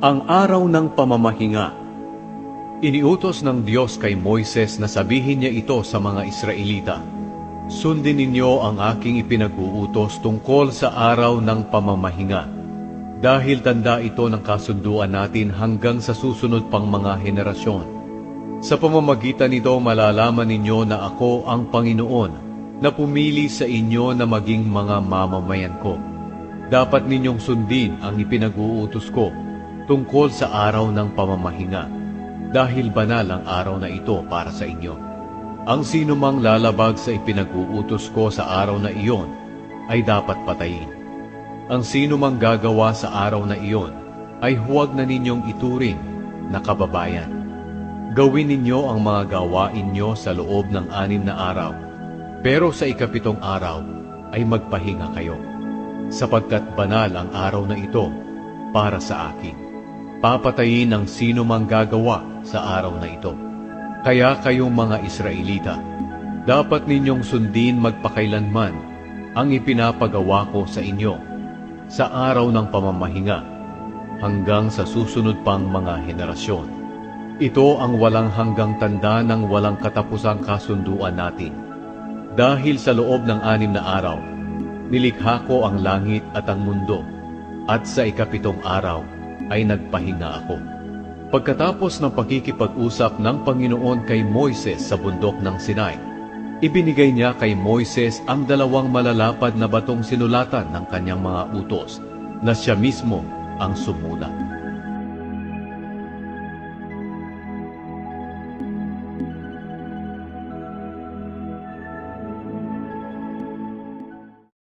Ang araw ng pamamahinga. Iniutos ng Diyos kay Moises na sabihin niya ito sa mga Israelita. Sundin ninyo ang aking ipinag-uutos tungkol sa araw ng pamamahinga. Dahil tanda ito ng kasunduan natin hanggang sa susunod pang mga henerasyon. Sa pamamagitan nito malalaman ninyo na ako ang Panginoon na pumili sa inyo na maging mga mamamayan ko. Dapat ninyong sundin ang ipinag-uutos ko tungkol sa araw ng pamamahinga, dahil banal ang araw na ito para sa inyo. Ang sino mang lalabag sa ipinag-uutos ko sa araw na iyon ay dapat patayin. Ang sino mang gagawa sa araw na iyon ay huwag na ninyong ituring na kababayan. Gawin ninyo ang mga gawain nyo sa loob ng 6 na araw, pero sa ika-7 araw ay magpahinga kayo, sapagkat banal ang araw na ito para sa akin. Papatayin ang sino mang gagawa sa araw na ito. Kaya kayong mga Israelita, dapat ninyong sundin magpakailanman ang ipinapagawa ko sa inyo sa araw ng pamamahinga hanggang sa susunod pang mga henerasyon. Ito ang walang hanggang tanda ng walang katapusang kasunduan natin. Dahil sa loob ng 6 na araw, nilikha ko ang langit at ang mundo, at sa ika-7 araw ay nagpahinga ako. Pagkatapos ng pakikipag-usap ng Panginoon kay Moises sa bundok ng Sinai, ibinigay niya kay Moises ang 2 malalapad na batong sinulatan ng kanyang mga utos, na siya mismo ang sumulat.